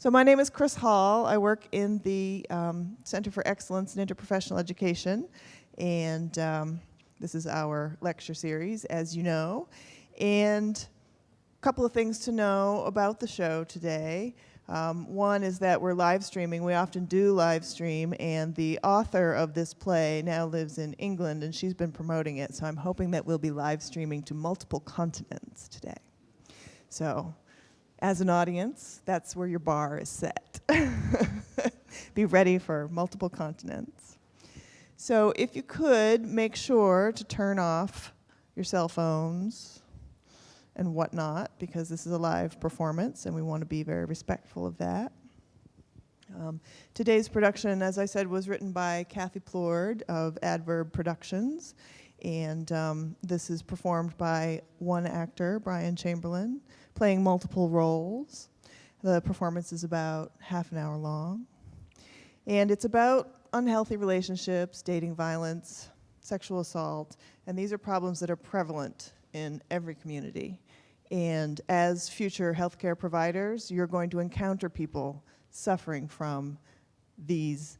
So my name is Chris Hall. I work in the Center for Excellence in Interprofessional Education, and this is our lecture series, as you know. And a couple of things to know about the show today. One is that we're live streaming. We often do live stream, and the author of this play now lives in England, and she's been promoting it, so I'm hoping that we'll be live streaming to multiple continents today. So, as an audience, that's where your bar is set. Be ready for multiple continents. So if you could, make sure to turn off your cell phones and whatnot, because this is a live performance and we want to be very respectful of that. Today's production, as I said, was written by Kathy Plourde of Adverb Productions, and this is performed by one actor, Brian Chamberlain, playing multiple roles. The performance is about half an hour long. And it's about unhealthy relationships, dating violence, sexual assault, and these are problems that are prevalent in every community. And as future healthcare providers, you're going to encounter people suffering from these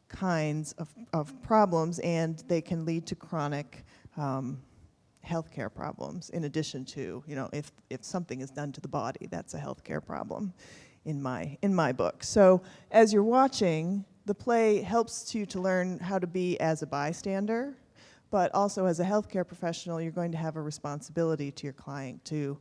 kinds of problems, and they can lead to chronic healthcare problems, in addition to, you know, if something is done to the body, that's a healthcare problem in my book. So as you're watching, the play helps you to learn how to be as a bystander, but also as a healthcare professional, you're going to have a responsibility to your client to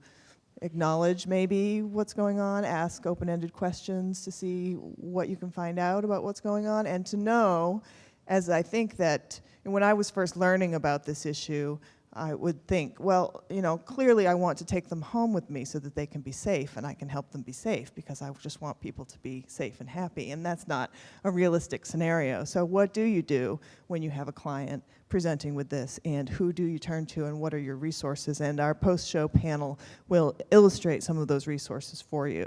acknowledge maybe what's going on, ask open-ended questions to see what you can find out about what's going on, and to know, as I think that when I was first learning about this issue, I would think, well, you know, clearly I want to take them home with me so that they can be safe and I can help them be safe, because I just want people to be safe and happy, and that's not a realistic scenario. So what do you do when you have a client presenting with this, and who do you turn to, and what are your resources? And our post-show panel will illustrate some of those resources for you.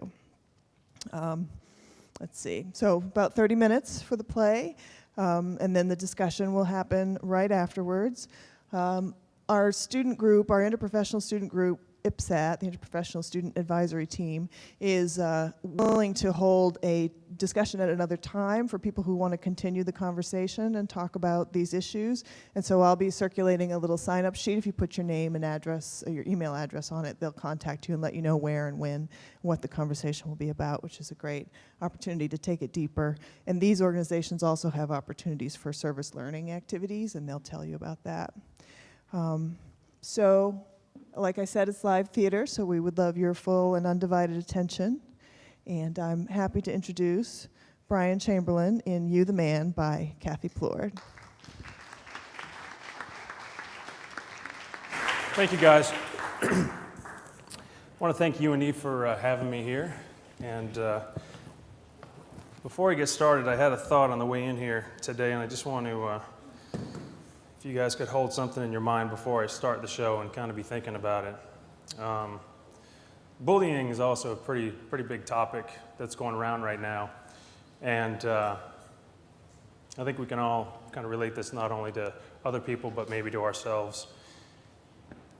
Let's see, so about 30 minutes for the play, and then the discussion will happen right afterwards. Our student group, our interprofessional student group, IPSAT, the Interprofessional Student Advisory Team, is willing to hold a discussion at another time for people who want to continue the conversation and talk about these issues. And so I'll be circulating a little sign-up sheet. If you put your name and address, or your email address on it, they'll contact you and let you know where and when, what the conversation will be about, which is a great opportunity to take it deeper. And these organizations also have opportunities for service learning activities, and they'll tell you about that. So, like I said, it's live theater, so we would love your full and undivided attention. And I'm happy to introduce Brian Chamberlain in You the Man by Kathy Plourde. Thank you, guys. I want to thank UNE for having me here. And before we get started, I had a thought on the way in here today, and I just want to if you guys could hold something in your mind before I start the show and kind of be thinking about it. Bullying is also a pretty big topic that's going around right now. And I think we can all kind of relate this not only to other people, but maybe to ourselves.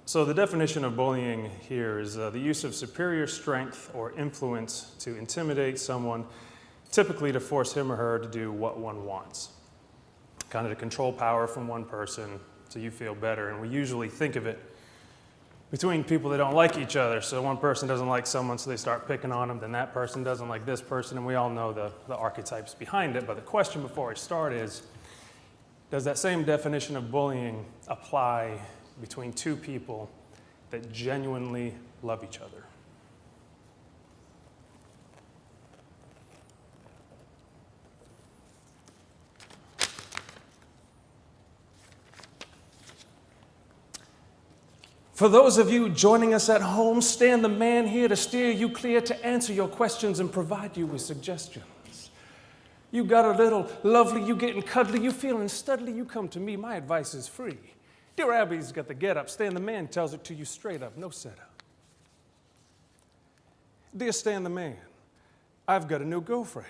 So the definition of bullying here is the use of superior strength or influence to intimidate someone, typically to force him or her to do what one wants. Kind of to control power from one person so you feel better. And we usually think of it between people that don't like each other. So one person doesn't like someone, so they start picking on them. Then that person doesn't like this person, and we all know the archetypes behind it. But the question before I start is, does that same definition of bullying apply between two people that genuinely love each other? For those of you joining us at home, Stan the Man here to steer you clear, to answer your questions and provide you with suggestions. You got a little lovely, you getting cuddly, you feeling studly, you come to me, my advice is free. Dear Abby's got the get up, Stan the Man tells it to you straight up, no setup. Dear Stan the Man, I've got a new girlfriend.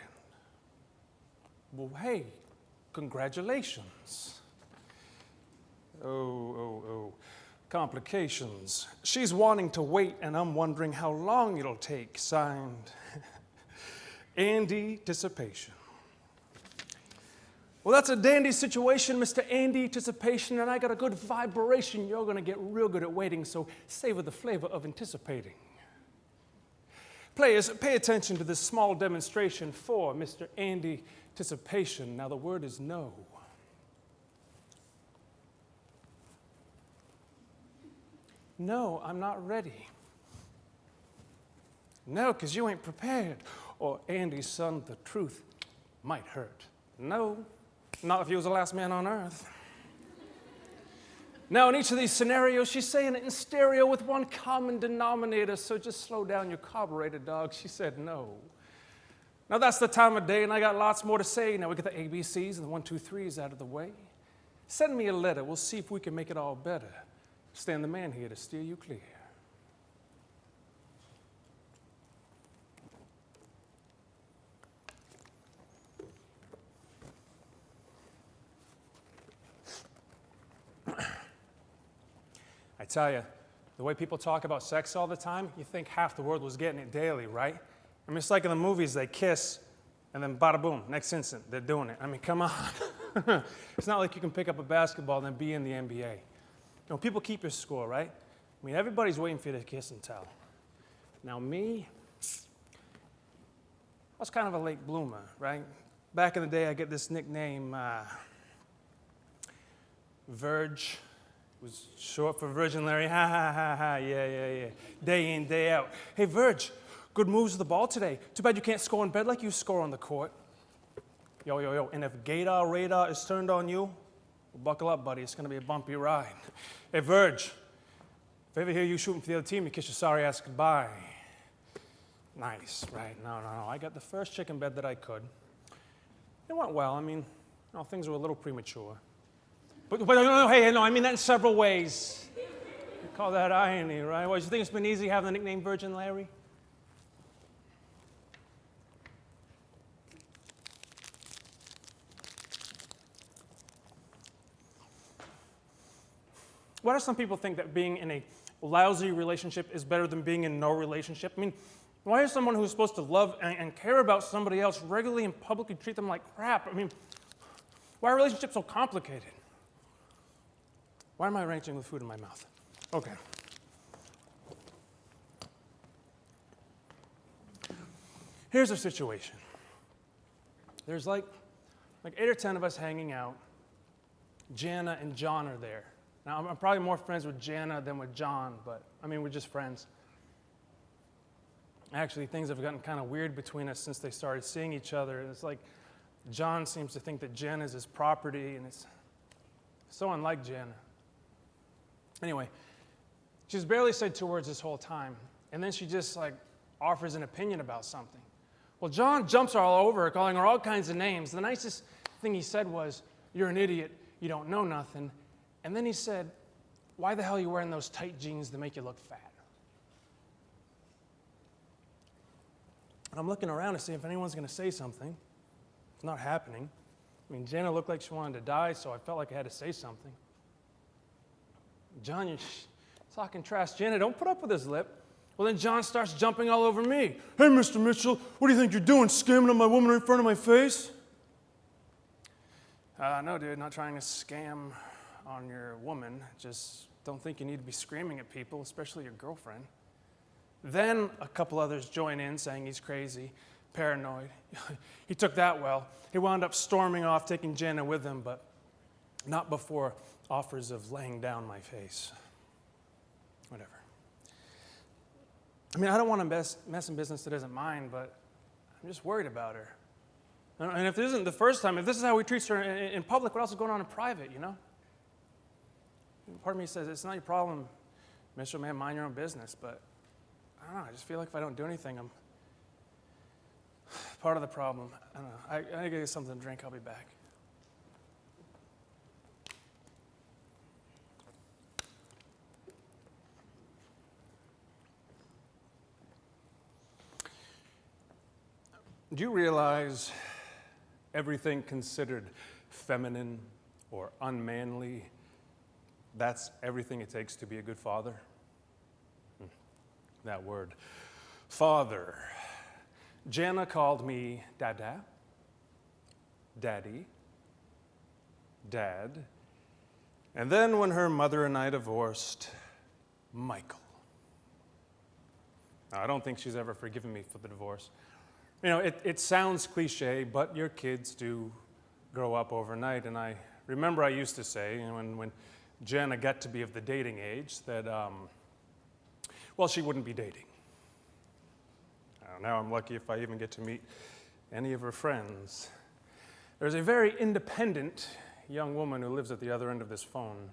Well, hey, congratulations. Oh. Complications. She's wanting to wait, and I'm wondering how long it'll take. Signed, Andy-ticipation. Well, that's a dandy situation, Mr. Andy-ticipation, and I got a good vibration. You're going to get real good at waiting, so savor the flavor of anticipating. Players, pay attention to this small demonstration for Mr. Andy-ticipation. Now, the word is no. No, I'm not ready. No, because you ain't prepared. Or Andy's son, the truth might hurt. No, not if he was the last man on earth. Now, in each of these scenarios, she's saying it in stereo with one common denominator, so just slow down your carburetor, dog. She said no. Now, that's the time of day, and I got lots more to say. Now, we get the ABCs and the 1, 2, 3s out of the way. Send me a letter. We'll see if we can make it all better. Stand the man here to steer you clear. I tell you, the way people talk about sex all the time, you think half the world was getting it daily, right? I mean, it's like in the movies, they kiss, and then bada boom, next instant, they're doing it. I mean, come on. It's not like you can pick up a basketball and then be in the NBA. You know, people keep your score, right? I mean, everybody's waiting for you to kiss and tell. Now, me, I was kind of a late bloomer, right? Back in the day, I get this nickname, Verge. It was short for Virgin Larry. Ha, ha, ha, ha, yeah. Day in, day out. Hey, Verge, good moves with the ball today. Too bad you can't score in bed like you score on the court. Yo. And if Gator radar is turned on you, well, buckle up, buddy. It's going to be a bumpy ride. Hey, Verge, if I ever hear you shooting for the other team, you kiss your sorry ass goodbye. Nice, right? No. I got the first chick in bed that I could. It went well. I mean, things were a little premature. But no, I mean that in several ways. You call that irony, right? Well, you think it's been easy having the nickname Virgin Larry? Why do some people think that being in a lousy relationship is better than being in no relationship? I mean, why is someone who's supposed to love and care about somebody else regularly and publicly treat them like crap? I mean, why are relationships so complicated? Why am I arranging with food in my mouth? Okay. Here's the situation. There's like 8 or 10 of us hanging out. Jana and John are there. Now, I'm probably more friends with Jana than with John, but, I mean, we're just friends. Actually, things have gotten kind of weird between us since they started seeing each other. It's like John seems to think that Jana is his property, and it's so unlike Jana. Anyway, she's barely said 2 words this whole time, and then she just offers an opinion about something. Well, John jumps all over her, calling her all kinds of names. The nicest thing he said was, "You're an idiot, you don't know nothing." And then he said, "Why the hell are you wearing those tight jeans that make you look fat?" And I'm looking around to see if anyone's going to say something. It's not happening. I mean, Jana looked like she wanted to die, so I felt like I had to say something. "John, you're talking trash. Jana, don't put up with his lip." Well, then John starts jumping all over me. "Hey, Mr. Mitchell, what do you think you're doing, scamming on my woman right in front of my face?" No, dude, not trying to scam on your woman. Just don't think you need to be screaming at people, especially your girlfriend. Then a couple others join in, saying he's crazy, paranoid. He took that well. He wound up storming off, taking Jana with him, but not before offers of laying down my face. Whatever. I mean, I don't want to mess in business that isn't mine, but I'm just worried about her. And if this isn't the first time, if this is how we treat her in public, what else is going on in private, you know? Part of me says, it's not your problem, Mitchell, man, mind your own business, but I don't know, I just feel like if I don't do anything, I'm part of the problem. I don't know. I gotta get something to drink, I'll be back. Do you realize everything considered feminine or unmanly, that's everything it takes to be a good father? That word, father. Jana called me Dada, Daddy, Dad, and then when her mother and I divorced, Michael. Now, I don't think she's ever forgiven me for the divorce. You know, it sounds cliche, but your kids do grow up overnight. And I remember I used to say, you know, when Jenna got to be of the dating age, that, well, she wouldn't be dating. Now I'm lucky if I even get to meet any of her friends. There's a very independent young woman who lives at the other end of this phone.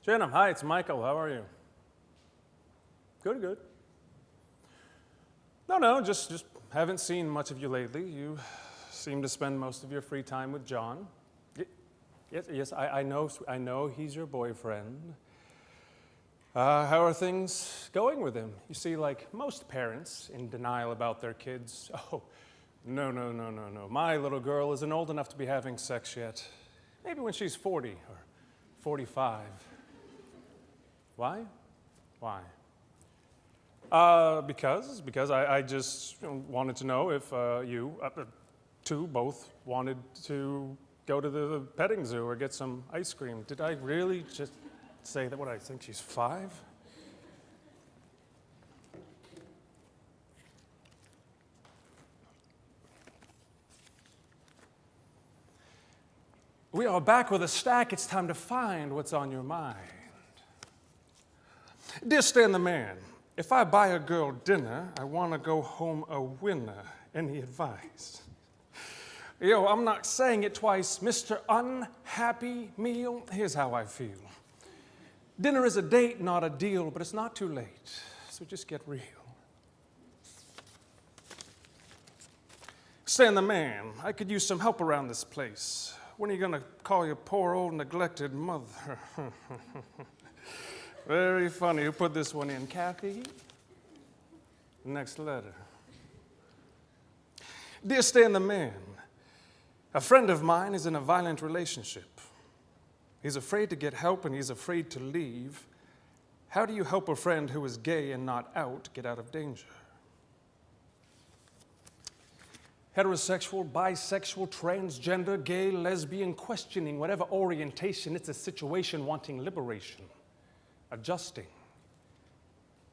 Jenna, hi, it's Michael. How are you? Good, good. No, just haven't seen much of you lately. You seem to spend most of your free time with John. Yes, I know he's your boyfriend. How are things going with him? You see, like most parents in denial about their kids, oh, no. My little girl isn't old enough to be having sex yet. Maybe when she's 40 or 45. Why? Because I just wanted to know if you two both wanted to go to the petting zoo or get some ice cream. Did I really just say that? What, I think she's 5? We are back with a stack. It's time to find what's on your mind. Dear Stan the Man, if I buy a girl dinner, I want to go home a winner. Any advice? Yo, I'm not saying it twice. Mr. Unhappy Meal, here's how I feel. Dinner is a date, not a deal, but it's not too late, so just get real. Stan the Man, I could use some help around this place. When are you going to call your poor old neglected mother? Very funny. Who put this one in? Kathy? Next letter. Dear Stan the Man, a friend of mine is in a violent relationship. He's afraid to get help and he's afraid to leave. How do you help a friend who is gay and not out get out of danger? Heterosexual, bisexual, transgender, gay, lesbian, questioning, whatever orientation, it's a situation wanting liberation, adjusting.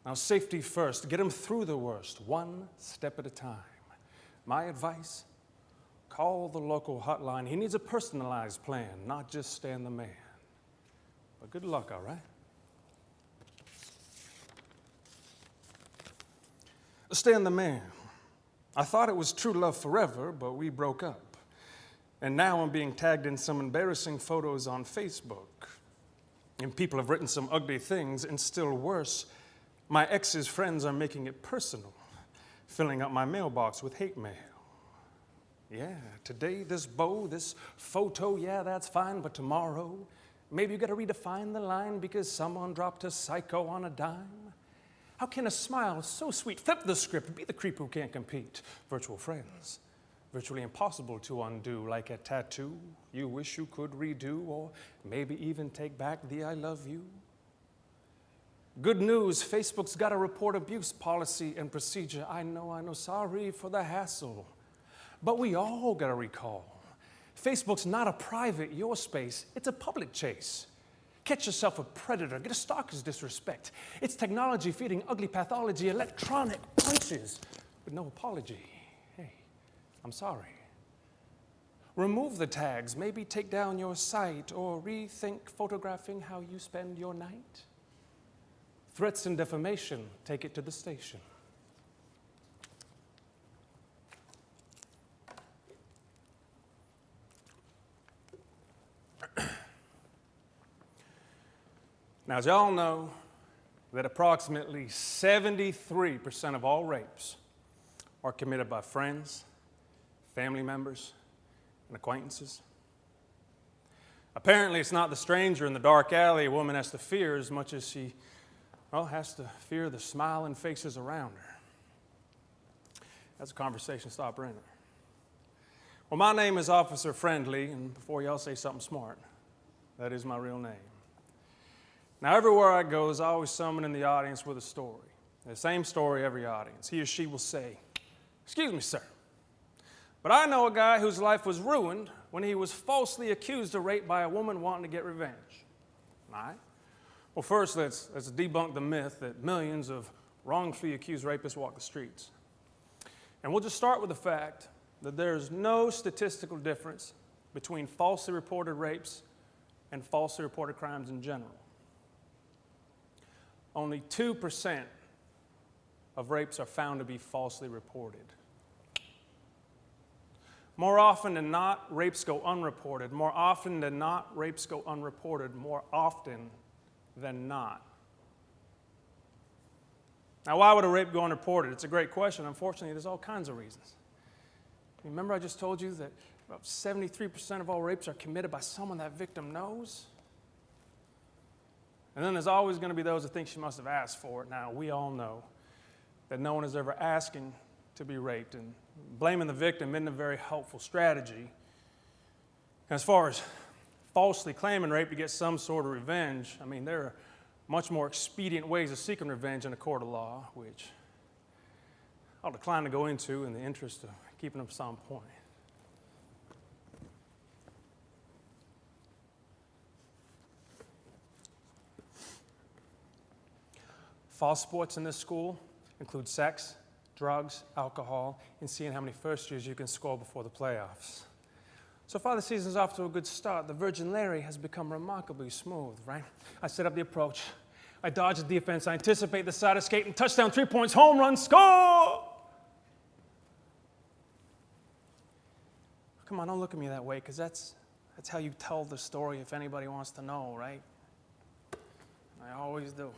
Now, safety first. Get him through the worst, one step at a time. My advice, call the local hotline. He needs a personalized plan, not just Stan the Man. But good luck, all right? Stan the Man. I thought it was true love forever, but we broke up. And now I'm being tagged in some embarrassing photos on Facebook. And people have written some ugly things, and still worse, my ex's friends are making it personal, filling up my mailbox with hate mail. Yeah, today this bow, this photo, yeah, that's fine, but tomorrow, maybe you gotta redefine the line because someone dropped a psycho on a dime. How can a smile so sweet flip the script, be the creep who can't compete? Virtual friends, virtually impossible to undo, like a tattoo you wish you could redo, or maybe even take back the I love you. Good news, Facebook's got a report abuse policy and procedure. I know, sorry for the hassle. But we all gotta recall, Facebook's not a private your space, it's a public chase. Catch yourself a predator, get a stalker's disrespect. It's technology feeding ugly pathology, electronic punches with no apology. Hey, I'm sorry. Remove the tags, maybe take down your site, or rethink photographing how you spend your night. Threats and defamation, take it to the station. Now, as y'all know, that approximately 73% of all rapes are committed by friends, family members, and acquaintances. Apparently, it's not the stranger in the dark alley a woman has to fear as much as she, well, has to fear the smiling faces around her. That's a conversation stopper, isn't it? Well, my name is Officer Friendly, and before y'all say something smart, that is my real name. Now, everywhere I go, I always someone in the audience with a story. The same story every audience. He or she will say, "Excuse me, sir, but I know a guy whose life was ruined when he was falsely accused of rape by a woman wanting to get revenge." All right? Well, first, let's debunk the myth that millions of wrongfully accused rapists walk the streets. And we'll just start with the fact that there's no statistical difference between falsely reported rapes and falsely reported crimes in general. Only 2% of rapes are found to be falsely reported. More often than not, rapes go unreported. More often than not, rapes go unreported. More often than not. Now, why would a rape go unreported? It's a great question. Unfortunately, there's all kinds of reasons. Remember I just told you that about 73% of all rapes are committed by someone that victim knows? And then there's always going to be those that think she must have asked for it. Now, we all know that no one is ever asking to be raped, and blaming the victim isn't a very helpful strategy. As far as falsely claiming rape to get some sort of revenge, I mean, there are much more expedient ways of seeking revenge in a court of law, which I'll decline to go into in the interest of keeping us on point. False sports in this school include sex, drugs, alcohol, and seeing how many first years you can score before the playoffs. So far, the season's off to a good start. The Virgin Larry has become remarkably smooth, right? I set up the approach. I dodge the defense. I anticipate the side escape and touchdown, 3 points, home run, score! Come on, don't look at me that way, because that's how you tell the story if anybody wants to know, right? I always do.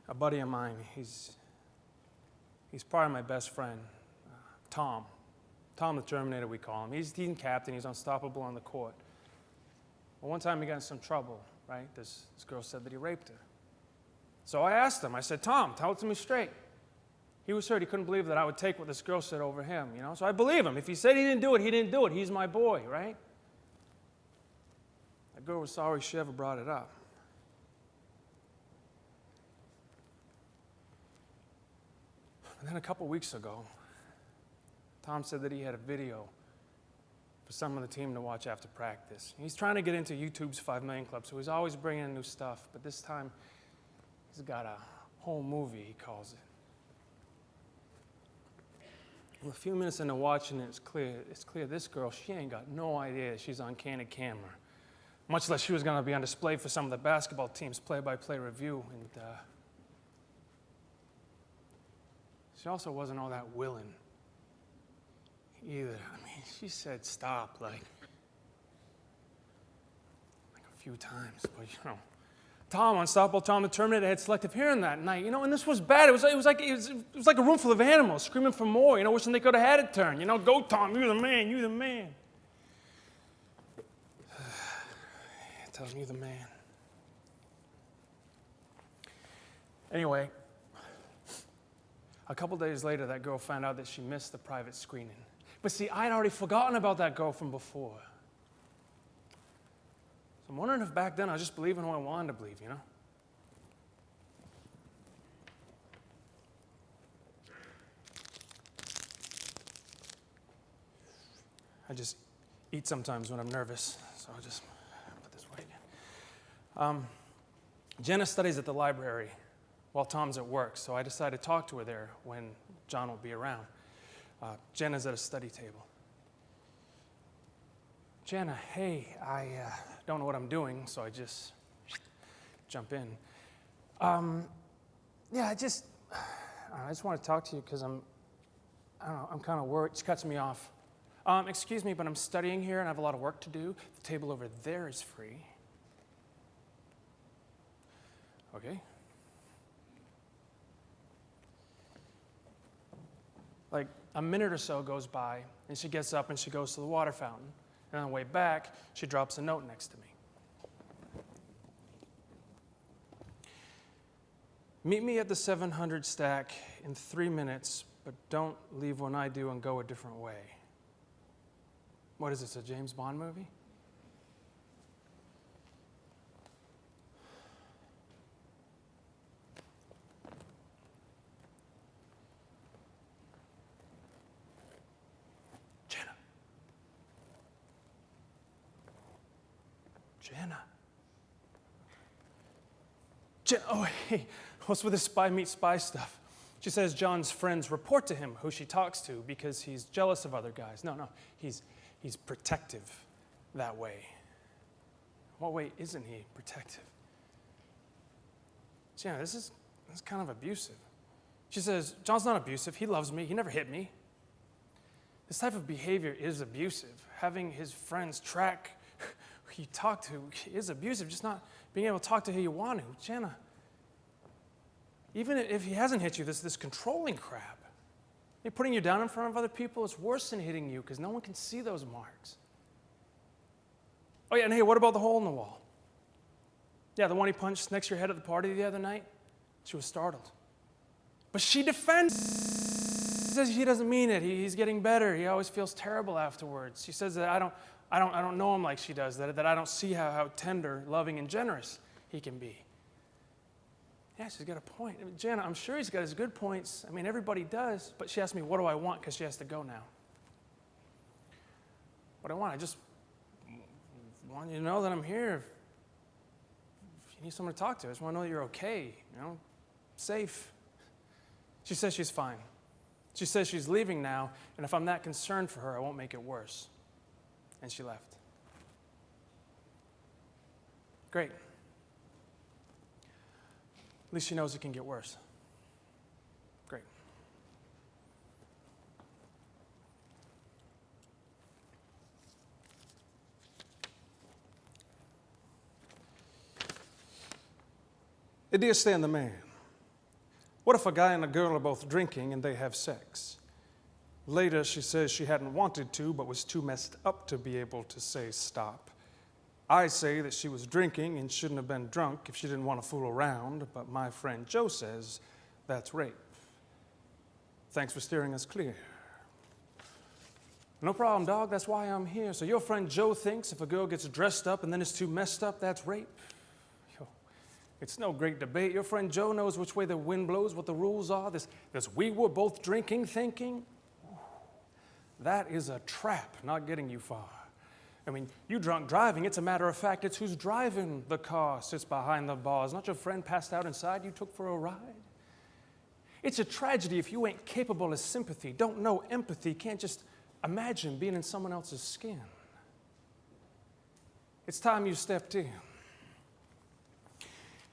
A buddy of mine, he's probably my best friend, Tom. Tom the Terminator, we call him. He's team captain. He's unstoppable on the court. Well, one time he got in some trouble, right? This girl said that he raped her. So I asked him. I said, "Tom, tell it to me straight." He was hurt. He couldn't believe that I would take what this girl said over him, you know? So I believe him. If he said he didn't do it, he didn't do it. He's my boy, right? That girl was sorry she ever brought it up. And then a couple weeks ago, Tom said that he had a video for some of the team to watch after practice. He's trying to get into YouTube's 5 Million Club, so he's always bringing in new stuff. But this time, he's got a whole movie, he calls it. Well, a few minutes into watching it, it's clear this girl, she ain't got no idea she's on candid camera, much less she was going to be on display for some of the basketball team's play-by-play review. And she also wasn't all that willing either. I mean, she said stop like a few times, but you know, Tom, unstoppable Tom the Terminator, had selective hearing that night, you know, and this was bad. It was like a room full of animals screaming for more, you know, wishing they could have had it turn. You know, go Tom, you're the man, you're the man. Tell him you're the man. Anyway, a couple days later, that girl found out that she missed the private screening. But see, I'd already forgotten about that girl from before. So I'm wondering if back then I was just believing who I wanted to believe, you know? I just eat sometimes when I'm nervous, so I'll just put this away again. Jenna studies at the library while Tom's at work, so I decided to talk to her there when John will be around. Jenna's at a study table. Jenna, hey, I don't know what I'm doing, so I just jump in. I just want to talk to you because I'm kind of worried. She cuts me off. Excuse me, but I'm studying here and I have a lot of work to do. The table over there is free. Okay. Like a minute or so goes by, and she gets up and she goes to the water fountain. And on the way back, she drops a note next to me. Meet me at the 700 stack in 3 minutes, but don't leave when I do and go a different way. What is this, a James Bond movie? Jana. Oh, hey, what's with this spy meet spy stuff? She says John's friends report to him who she talks to because he's jealous of other guys. No, he's protective that way. What way isn't he protective? Jana, this is kind of abusive. She says, John's not abusive. He loves me. He never hit me. This type of behavior is abusive. Having his friends track who you talk to is abusive. Just not being able to talk to who you want to. Jana, even if he hasn't hit you, this controlling crap. You're putting you down in front of other people. It's worse than hitting you because no one can see those marks. Oh, yeah, and hey, what about the hole in the wall? Yeah, the one he punched next to your head at the party the other night? She was startled. But she defends, says he doesn't mean it. He's getting better. He always feels terrible afterwards. She says that I don't know him like she does, that I don't see how tender, loving, and generous he can be. Yeah, she's got a point. Jana, I'm sure he's got his good points. I mean, everybody does. But she asked me, what do I want? Because she has to go now. What do I want? I just want you to know that I'm here. If you need someone to talk to, I just want to know that you're okay, safe. She says she's fine. She says she's leaving now, and if I'm that concerned for her, I won't make it worse. And she left. Great. At least she knows it can get worse. Great. Dear Stan the man, what if a guy and a girl are both drinking and they have sex? Later, she says she hadn't wanted to, but was too messed up to be able to say stop. I say that she was drinking and shouldn't have been drunk if she didn't want to fool around, but my friend Joe says that's rape. Thanks for steering us clear. No problem, dog. That's why I'm here. So your friend Joe thinks if a girl gets dressed up and then is too messed up, that's rape? It's no great debate. Your friend Joe knows which way the wind blows, what the rules are. This we were both drinking thinking. That is a trap, not getting you far. I mean, you drunk driving, it's a matter of fact, it's who's driving the car sits behind the bars, not your friend passed out inside you took for a ride. It's a tragedy if you ain't capable of sympathy, don't know empathy, can't just imagine being in someone else's skin. It's time you stepped in.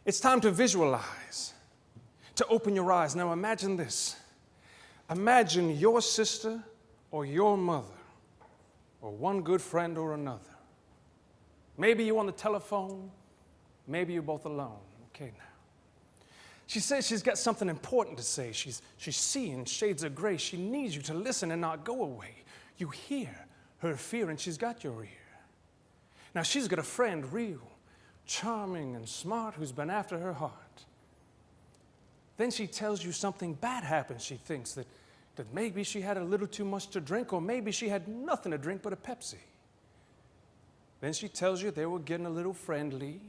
It's time to visualize, to open your eyes. Now imagine this. Imagine your sister or your mother or one good friend or another. Maybe you on the telephone, maybe you're both alone. Okay, now. She says she's got something important to say. She's seeing shades of gray. She needs you to listen and not go away. You hear her fear and she's got your ear. Now she's got a friend, real, charming and smart, who's been after her heart. Then she tells you something bad happened. She thinks that maybe she had a little too much to drink, or maybe she had nothing to drink but a Pepsi. Then she tells you they were getting a little friendly.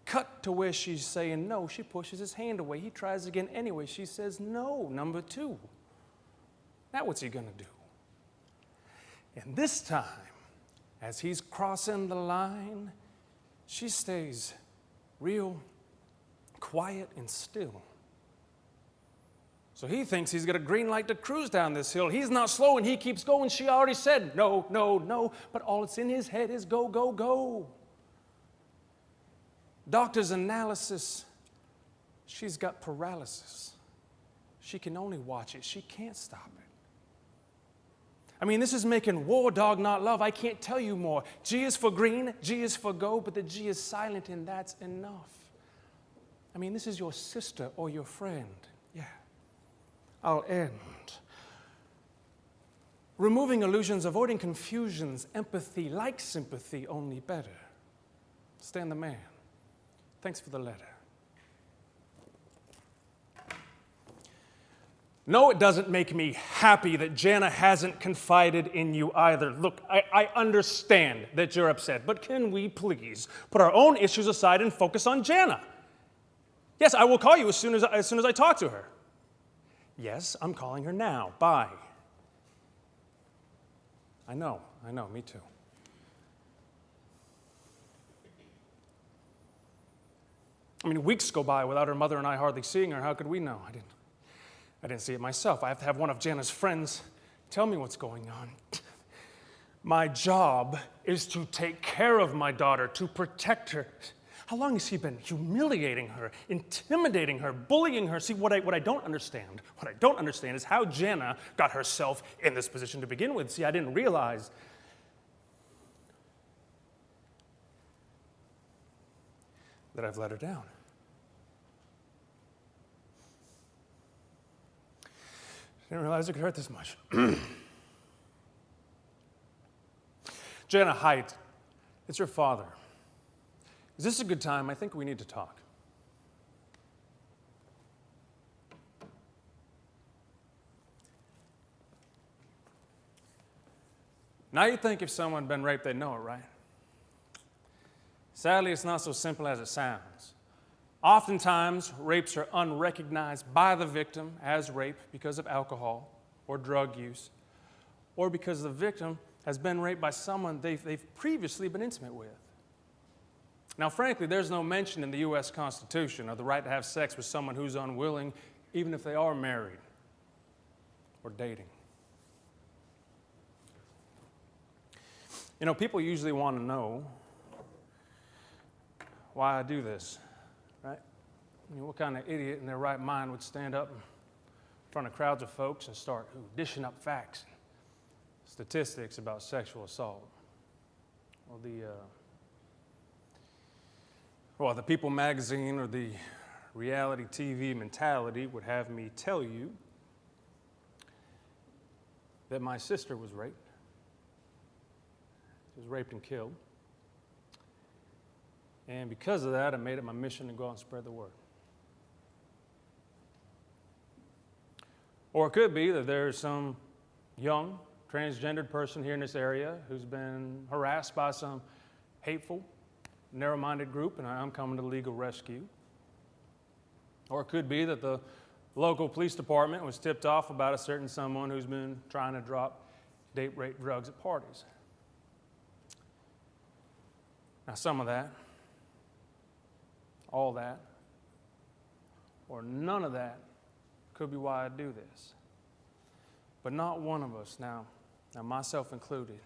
Cut to where she's saying no. She pushes his hand away. He tries again anyway. She says no, number 2. Now what's he gonna do? And this time, as he's crossing the line, she stays real quiet and still. So he thinks he's got a green light to cruise down this hill. He's not slow and he keeps going. She already said no, no, no, but all that's in his head is go, go, go. Doctor's analysis, she's got paralysis. She can only watch it. She can't stop it. I mean, this is making war, dog, not love. I can't tell you more. G is for green, G is for go, but the G is silent, and that's enough. I mean, this is your sister or your friend. Yeah. I'll end. Removing illusions, avoiding confusions, empathy, like sympathy, only better. Stan the man. Thanks for the letter. No, it doesn't make me happy that Jana hasn't confided in you either. Look, I understand that you're upset, but can we please put our own issues aside and focus on Jana? Yes, I will call you as soon as I talk to her. Yes, I'm calling her now. Bye. I know, me too. I mean, weeks go by without her mother and I hardly seeing her. How could we know? I didn't see it myself. I have to have one of Jana's friends tell me what's going on. My job is to take care of my daughter, to protect her. How long has he been humiliating her, intimidating her, bullying her? See, what I don't understand is how Jana got herself in this position to begin with. See, I didn't realize that I've let her down. I didn't realize it could hurt this much. Jana, hi. It's your father. Is this a good time? I think we need to talk. Now you think if someone had been raped, they'd know it, right? Sadly, it's not so simple as it sounds. Oftentimes, rapes are unrecognized by the victim as rape because of alcohol or drug use, or because the victim has been raped by someone they've previously been intimate with. Now, frankly, there's no mention in the U.S. Constitution of the right to have sex with someone who's unwilling, even if they are married or dating. You know, people usually want to know why I do this, right? I mean, what kind of idiot in their right mind would stand up in front of crowds of folks and start dishing up facts, statistics about sexual assault? Well, the People magazine or the reality TV mentality would have me tell you that my sister was raped. She was raped and killed. And because of that, I made it my mission to go out and spread the word. Or it could be that there's some young, transgendered person here in this area who's been harassed by some hateful, narrow-minded group, and I'm coming to legal rescue. Or it could be that the local police department was tipped off about a certain someone who's been trying to drop date rape drugs at parties. Now, some of that, all that, or none of that could be why I do this. But not one of us, now myself included,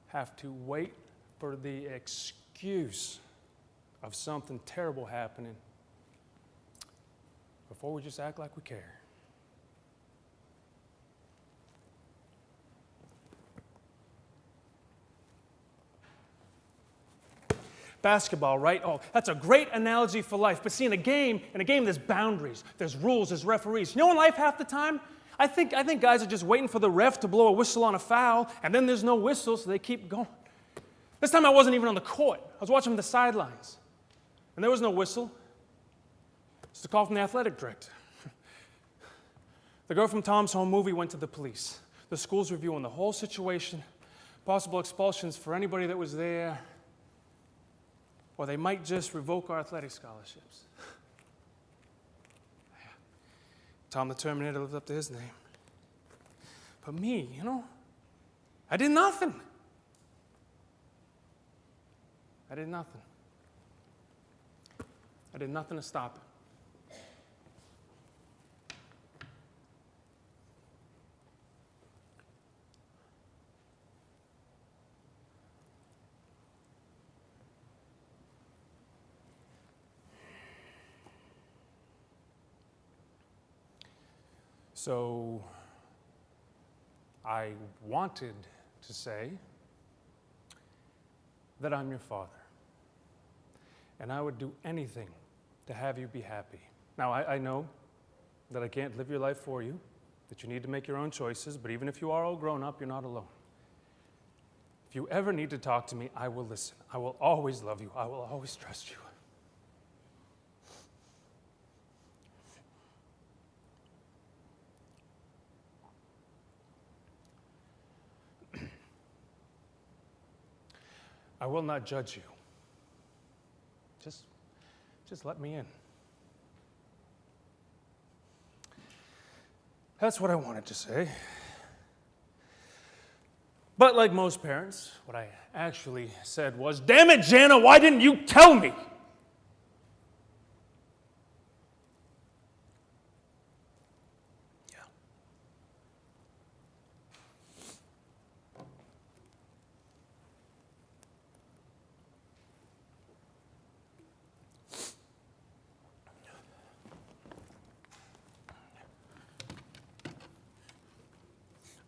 have to wait for the excuse of something terrible happening before we just act like we care. Basketball, right? Oh, that's a great analogy for life. But see, in a game there's boundaries, there's rules, there's referees. You know, in life, half the time, I think guys are just waiting for the ref to blow a whistle on a foul, and then there's no whistle, so they keep going. This time I wasn't even on the court. I was watching from the sidelines, and there was no whistle. It's a call from the athletic director. The girl from Tom's Home movie went to the police. The school's reviewing the whole situation, possible expulsions for anybody that was there, or they might just revoke our athletic scholarships. Tom the Terminator lived up to his name. But me, I did nothing. I did nothing. I did nothing to stop it. So I wanted to say that I'm your father, and I would do anything to have you be happy. Now, I know that I can't live your life for you, that you need to make your own choices, but even if you are all grown up, you're not alone. If you ever need to talk to me, I will listen. I will always love you. I will always trust you. I will not judge you. Just let me in. That's what I wanted to say. But like most parents, what I actually said was, "Damn it, Jana, why didn't you tell me?"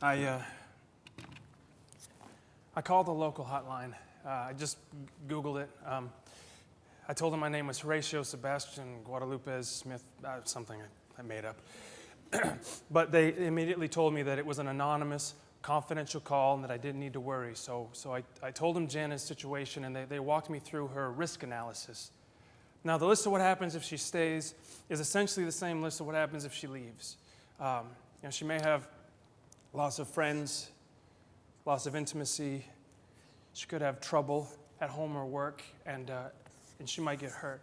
I called the local hotline. I just Googled it. I told them my name was Horatio Sebastian Guadalupe Smith, something I made up. But they immediately told me that it was an anonymous, confidential call and that I didn't need to worry. So I told them Jana's situation, and they walked me through her risk analysis. Now, the list of what happens if she stays is essentially the same list of what happens if she leaves. She may have loss of friends, loss of intimacy. She could have trouble at home or work, and she might get hurt.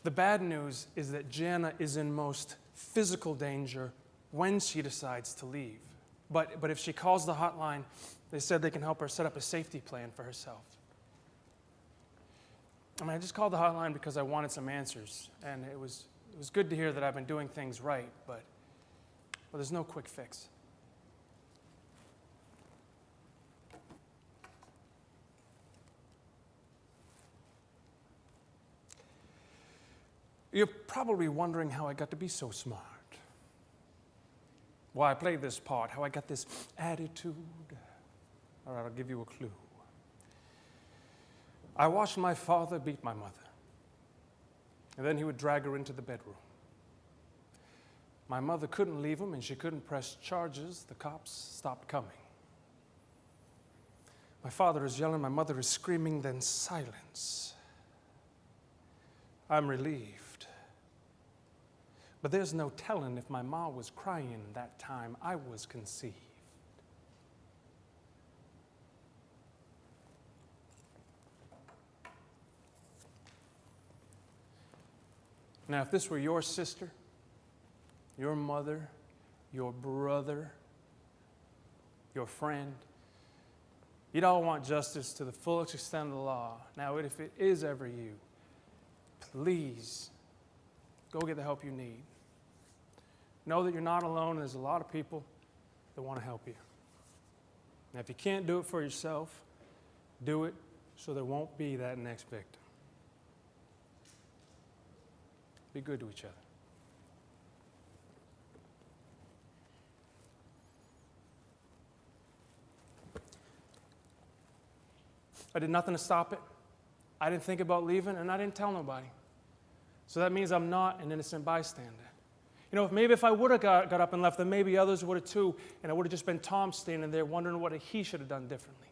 The bad news is that Jana is in most physical danger when she decides to leave. But if she calls the hotline, they said they can help her set up a safety plan for herself. I just called the hotline because I wanted some answers, and it was good to hear that I've been doing things right, but there's no quick fix. You're probably wondering how I got to be so smart. Why I played this part, how I got this attitude. All right, I'll give you a clue. I watched my father beat my mother, and then he would drag her into the bedroom. My mother couldn't leave him, and she couldn't press charges. The cops stopped coming. My father is yelling, my mother is screaming, then silence. I'm relieved. But there's no telling if my mom was crying that time I was conceived. Now, if this were your sister, your mother, your brother, your friend, you'd all want justice to the fullest extent of the law. Now, if it is ever you, please go get the help you need. Know that you're not alone, and there's a lot of people that want to help you. Now, if you can't do it for yourself, do it so there won't be that next victim. Be good to each other. I did nothing to stop it. I didn't think about leaving, and I didn't tell nobody. So that means I'm not an innocent bystander. If I would have got up and left, then maybe others would have too, and it would have just been Tom standing there wondering what he should have done differently.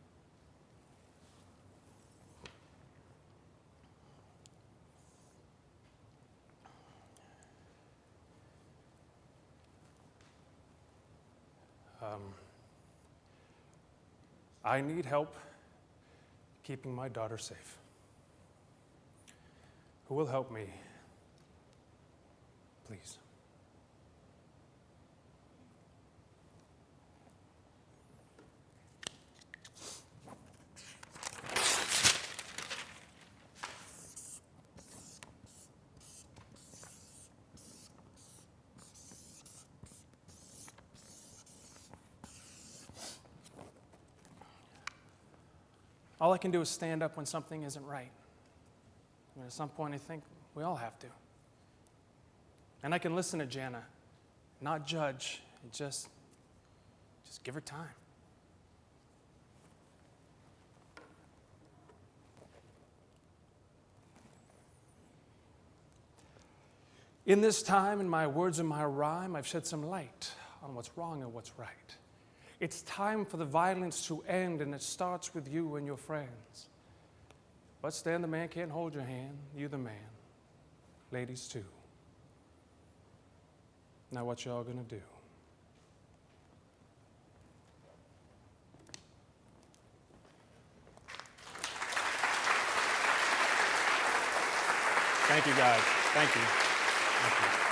I need help keeping my daughter safe. Who will help me? Please. All I can do is stand up when something isn't right. At some point, I think we all have to. And I can listen to Jana, not judge, and just give her time. In this time, in my words and my rhyme, I've shed some light on what's wrong and what's right. It's time for the violence to end, and it starts with you and your friends. But Stan the man can't hold your hand, you the man. Ladies too. Now what y'all gonna do? Thank you guys, thank you. Thank you.